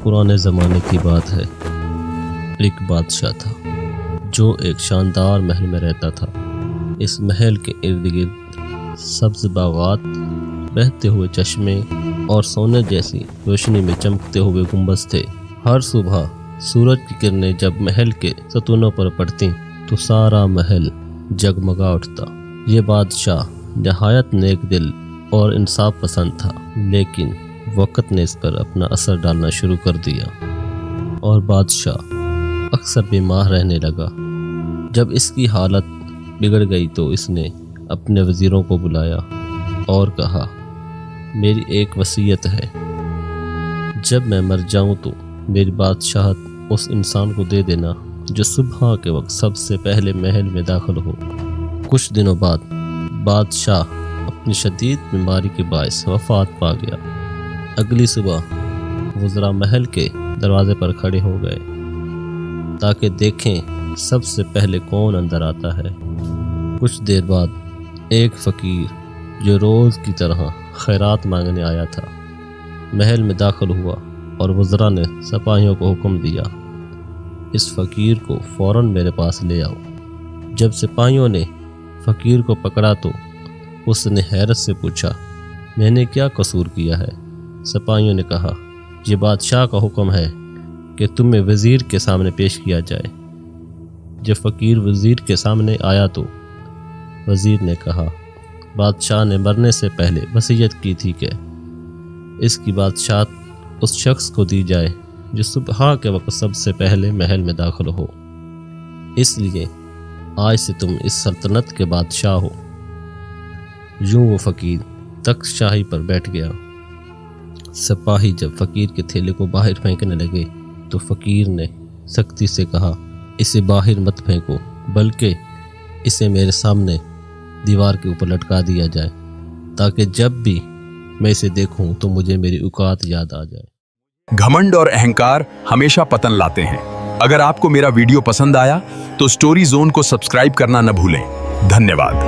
پرانے زمانے کی بات ہے۔ ایک بادشاہ تھا جو ایک شاندار محل میں رہتا تھا۔ اس محل کے ارد گرد سبز باغات، بہتے ہوئے چشمے اور سونے جیسی روشنی میں چمکتے ہوئے گنبد تھے۔ ہر صبح سورج کی کرنیں جب محل کے ستونوں پر پڑتیں تو سارا محل جگمگا اٹھتا۔ یہ بادشاہ نہایت نیک دل اور انصاف پسند تھا، لیکن وقت نے اس پر اپنا اثر ڈالنا شروع کر دیا اور بادشاہ اکثر بیمار رہنے لگا۔ جب اس کی حالت بگڑ گئی تو اس نے اپنے وزیروں کو بلایا اور کہا، میری ایک وصیت ہے، جب میں مر جاؤں تو میری بادشاہت اس انسان کو دے دینا جو صبح کے وقت سب سے پہلے محل میں داخل ہو۔ کچھ دنوں بعد بادشاہ اپنی شدید بیماری کے باعث وفات پا گیا۔ اگلی صبح وزراء محل کے دروازے پر کھڑے ہو گئے تاکہ دیکھیں سب سے پہلے کون اندر آتا ہے۔ کچھ دیر بعد ایک فقیر جو روز کی طرح خیرات مانگنے آیا تھا محل میں داخل ہوا اور وزراء نے سپاہیوں کو حکم دیا، اس فقیر کو فوراً میرے پاس لے آؤ۔ جب سپاہیوں نے فقیر کو پکڑا تو اس نے حیرت سے پوچھا، میں نے کیا قصور کیا ہے؟ سپاہیوں نے کہا، یہ بادشاہ کا حکم ہے کہ تمہیں وزیر کے سامنے پیش کیا جائے۔ جب فقیر وزیر کے سامنے آیا تو وزیر نے کہا، بادشاہ نے مرنے سے پہلے وصیت کی تھی کہ اس کی بادشاہت اس شخص کو دی جائے جو صبح کے وقت سب سے پہلے محل میں داخل ہو، اس لیے آج سے تم اس سلطنت کے بادشاہ ہو۔ یوں وہ فقیر تخت شاہی پر بیٹھ گیا۔ سپاہی جب فقیر کے تھیلے کو باہر پھینکنے لگے تو فقیر نے سختی سے کہا، اسے باہر مت پھینکو، بلکہ اسے میرے سامنے دیوار کے اوپر لٹکا دیا جائے تاکہ جب بھی میں اسے دیکھوں تو مجھے میری اوقات یاد آ جائے۔ گھمنڈ اور اہنکار ہمیشہ پتن لاتے ہیں۔ اگر آپ کو میرا ویڈیو پسند آیا تو سٹوری زون کو سبسکرائب کرنا نہ بھولیں۔ دھنیہ واد۔